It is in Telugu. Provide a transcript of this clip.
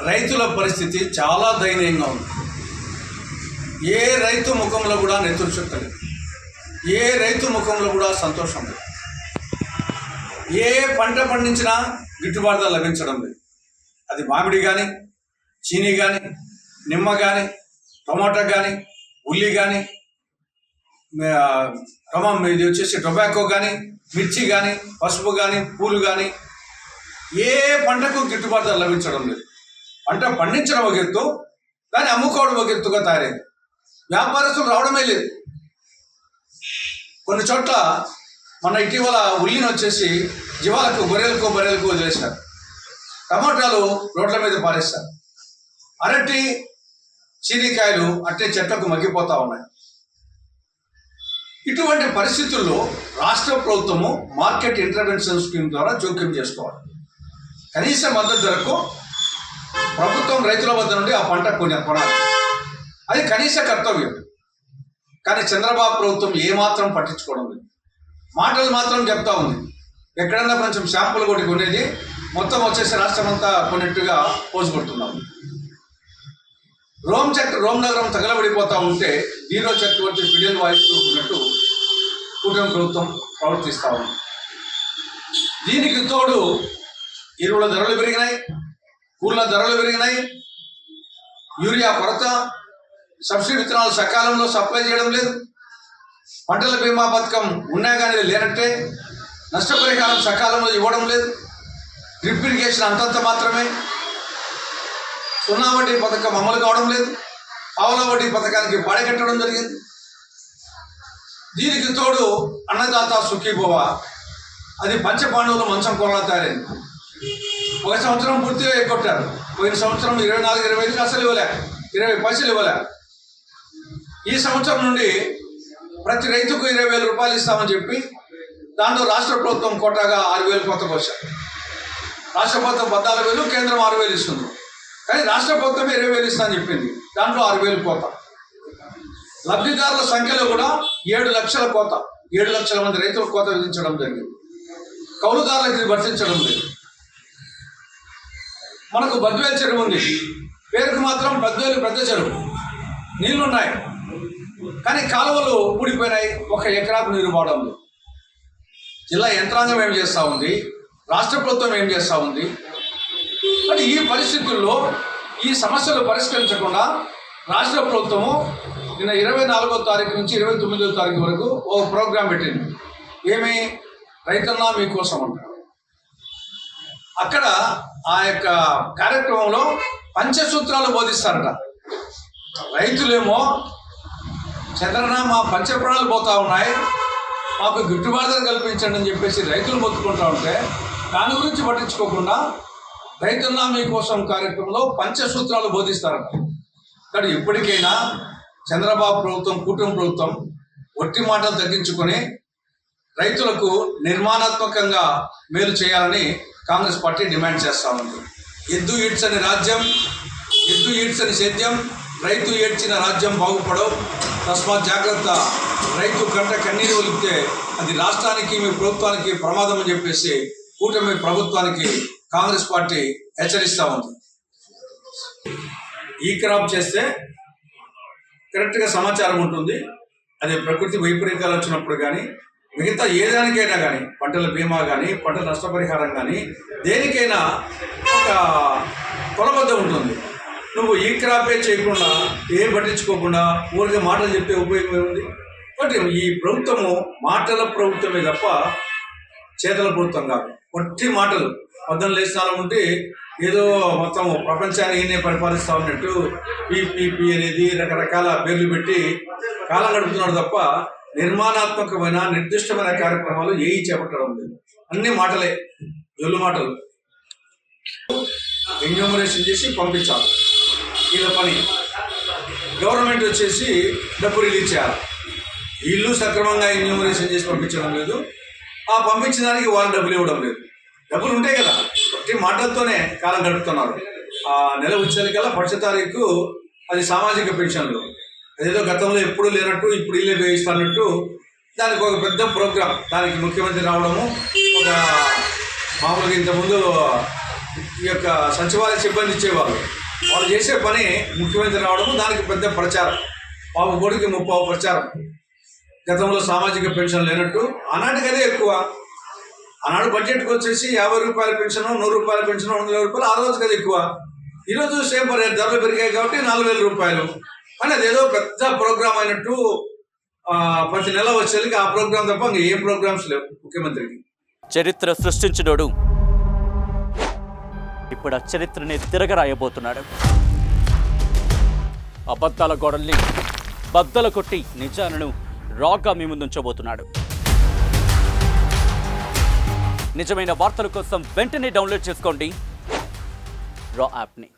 రైతుల పరిస్థితి చాలా దయనీయంగా ఉంది. ఏ రైతు ముఖంలో కూడా నెత్తురుచుక్క లేదు, ఏ రైతు ముఖంలో కూడా సంతోషం లేదు. ఏ పంట పండించినా గిట్టుబాటు ధర లభించడం లేదు. అది మామిడి కానీ, చీనీ కానీ, నిమ్మ కానీ, టొమాటో కానీ, ఉల్లి కానీ, ఇది వచ్చేసి టొబాకో కానీ, మిర్చి కానీ, పసుపు కానీ, పూలు కానీ, ఏ పంటకు గిట్టుబాటు ధర లభించడం లేదు. పంట పండించడం ఒక ఎత్తు, దాన్ని అమ్ముకోవడం ఒక ఎత్తుగా తయారైంది. వ్యాపారస్తులు రావడమే లేదు. కొన్ని చోట్ల మన ఇటీవల ఉల్లిని వచ్చేసి జీవాలకు బర్రెలకు వదిలేశారు. టమాటాలు రోడ్ల మీద పారేస్తారు. అరటి, చీనికాయలు అట్టే చెట్లకు మగ్గిపోతూ ఉన్నాయి. ఇటువంటి పరిస్థితుల్లో రాష్ట్ర ప్రభుత్వము మార్కెట్ ఇంటర్వెన్షన్ స్కీమ్ ద్వారా జోక్యం చేసుకోవాలి. కనీస మద్దతు ధరకు ప్రభుత్వం రైతుల వద్ద నుండి ఆ పంట కొనాలి. అది కనీస కర్తవ్యం. కానీ చంద్రబాబు ప్రభుత్వం ఏమాత్రం పట్టించుకోవడం లేదు. మాటలు మాత్రం చెప్తా ఉంది. ఎక్కడన్నా కొంచెం షాంపులు కొట్టి కొనేది మొత్తం వచ్చేసి రాష్ట్రం అంతా కొన్నట్టుగా పోజు కొడుతున్నాము. రోమ్ నగరం తగలబడిపోతూ ఉంటే హీరో చక్రవర్తి ఫిడెల్ వాయిస్తున్నట్టు కూటమి ప్రభుత్వం ప్రవర్తిస్తూ ఉంది. దీనికి తోడు ఎరువుల ధరలు పెరిగినాయి, కూరల ధరలు పెరిగినాయి, యూరియా కొరత, సబ్సిడీ విత్తనాలు సకాలంలో సప్లై చేయడం లేదు, పంటల బీమా పథకం ఉన్నా కానీ లేనట్టే, నష్టపరిహారం సకాలంలో ఇవ్వడం లేదు, డ్రిప్ ఇరిగేషన్ అంతంత మాత్రమే, సున్నా వడ్డీ పథకం అమలు కావడం లేదు, పావలా వడ్డీ పథకానికి పాడగట్టడం జరిగింది. దీనికి తోడు అన్నదాత సుఖీభవ, అది పంచపాండవులు మంచం కొరలా తయారైంది. ఒక సంవత్సరం పూర్తిగా ఎక్కొట్టారు. పోయిన సంవత్సరం 24-25 అసలు ఇవ్వలే, 20 పైసలు ఇవ్వలే. ఈ సంవత్సరం నుండి ప్రతి రైతుకు 20,000 రూపాయలు ఇస్తామని చెప్పి దాంట్లో రాష్ట్ర ప్రభుత్వం కోటాగా 6,000 కొత్తకు వచ్చారు. రాష్ట్ర ప్రభుత్వం 14,000, కేంద్రం 6,000 ఇస్తుంది. కానీ రాష్ట్ర ప్రభుత్వమే 20,000 ఇస్తామని చెప్పింది, దాంట్లో 6,000 కోత. లబ్ధిదారుల సంఖ్యలో కూడా 7 లక్షల కోత, 7 లక్షల మంది రైతులకు కోత విధించడం జరిగింది. కౌలుదారులకు ఇది వర్తించడం లేదు. మనకు బద్వేలు చెరువు ఉంది, పేరుకు మాత్రం బద్వేలు పెద్ద చెరువు, నీళ్లున్నాయి కానీ కాలువలు ఊడిపోయినాయి. 1 ఎకరాకు నీరు పోవడం లేదు. జిల్లా యంత్రాంగం ఏం చేస్తూ ఉంది, రాష్ట్ర ప్రభుత్వం ఏం చేస్తూ ఉంది. మరి ఈ పరిస్థితుల్లో ఈ సమస్యలు పరిష్కరించకుండా రాష్ట్ర ప్రభుత్వము నిన్న 24వ తారీఖు నుంచి 29వ తారీఖు వరకు ఒక ప్రోగ్రాం పెట్టింది. ఏమి, రైతన్నా మీకోసం అంటారు. అక్కడ ఆ యొక్క కార్యక్రమంలో పంచసూత్రాలు బోధిస్తారట. రైతులేమో చంద్రన్న మా పంచప్రాణాలు పోతా ఉన్నాయి, మాకు గిట్టుబాటు ధర కల్పించండి అని చెప్పేసి రైతులు మొత్తుకుంటూ ఉంటే దాని గురించి పట్టించుకోకుండా రైతున్నా మీకోసం కార్యక్రమంలో పంచసూత్రాలు బోధిస్తారట. కానీ ఇప్పటికైనా చంద్రబాబు ప్రభుత్వం, కూటమి ప్రభుత్వం ఒట్టి మాటలు తగ్గించుకొని రైతులకు నిర్మాణాత్మకంగా మేలు చేయాలని కాంగ్రెస్ పార్టీ డిమాండ్ చేస్తూ ఉంది. ఎద్దు ఈడ్చని రాజ్యం, ఎద్దు ఈడ్చని సేద్యం, రైతు ఏడ్చిన రాజ్యం బాగుపడవు, తస్మాత్ జాగ్రత్త. రైతు కంట కన్నీరు ఒలిపితే అది రాష్ట్రానికి, మీ ప్రభుత్వానికి ప్రమాదం అని చెప్పేసి కూటమి ప్రభుత్వానికి కాంగ్రెస్ పార్టీ హెచ్చరిస్తూ ఉంది. ఈ క్రాప్ చేస్తే కరెక్ట్గా సమాచారం ఉంటుంది. అది ప్రకృతి వైపరీత్యాలు వచ్చినప్పుడు కానీ, మిగతా ఏదానికైనా కానీ, పంటల బీమా కానీ, పంటల నష్టపరిహారం కానీ, దేనికైనా ఒక కొలబద్ద ఉంటుంది. నువ్వు ఈ క్రాపే చేయకుండా, ఏం పట్టించుకోకుండా ఊరికే మాటలు చెప్పే ఉపయోగం ఏముంది? బట్ ఈ ప్రభుత్వము మాటల ప్రభుత్వమే తప్ప చేతల ప్రభుత్వం కాదు. ఒట్టి మాటలు, 14 ఉంటే ఏదో మొత్తం ప్రపంచాన్ని ఈయనే పరిపాలిస్తూ ఉన్నట్టు పీపీపీ అనేది రకరకాల పేర్లు పెట్టి కాలం గడుపుతున్నాడు తప్ప నిర్మాణాత్మకమైన నిర్దిష్టమైన కార్యక్రమాలు ఏవి చేపట్టడం లేదు. అన్ని మాటలే, జొల్లు మాటలు. ఎన్యూమరేషన్ చేసి పంపించాలి, వీళ్ళ పని. గవర్నమెంట్ వచ్చేసి డబ్బు రిలీజ్ చేయాలి. వీళ్ళు సక్రమంగా ఎన్యూమరేషన్ చేసి పంపించడం లేదు. ఆ పంపించిన దానికి వాళ్ళు డబ్బులు ఇవ్వడం లేదు. డబ్బులు ఉంటాయి కదా, ప్రతి మాటలతోనే కాలం గడుపుతున్నారు. ఆ నెల వచ్చేకల్లా 1వ తారీఖు అది సామాజిక పెన్షన్లు. అదేదో గతంలో ఎప్పుడు లేనట్టు ఇప్పుడు వీళ్ళే వేయిస్తున్నట్టు దానికి ఒక పెద్ద ప్రోగ్రాం, దానికి ముఖ్యమంత్రి రావడము, ఒక మామూలుగా ఇంతకుముందు ఈ యొక్క సచివాలయ సిబ్బంది ఇచ్చేవాళ్ళు, వాళ్ళు చేసే పని ముఖ్యమంత్రి రావడము, దానికి పెద్ద ప్రచారం, పావు కోడికి 30 ప్రచారం. గతంలో సామాజిక పెన్షన్ లేనట్టు ఆనాటికి అదే ఎక్కువ. ఆనాడు బడ్జెట్కి వచ్చేసి 50 రూపాయల పెన్షన్, 100 రూపాయల పెన్షన్, 100 రూపాయలు, ఆ రోజుకి అది ఎక్కువ. ఈరోజు సేమ్ ధరలు పెరిగాయి కాబట్టి 4000 రూపాయలు. కానీ అదేదో పెద్ద ప్రోగ్రాం అయినట్టు ప్రతి నెల వచ్చేది ఆ ప్రోగ్రాం తప్ప ఇంకా ఏం ప్రోగ్రామ్స్ లేవు ముఖ్యమంత్రికి. చరిత్ర సృష్టించినోడు ఇప్పుడు ఆ చరిత్రని తిరగరాయబోతున్నాడు. అబద్ధాల గోడల్ని బద్దలు కొట్టి నిజాలను రాగా మీ ముందుంచబోతున్నాడు. నిజమైన వార్తల కోసం వెంటనే డౌన్లోడ్ చేసుకోండి రా యాప్ని.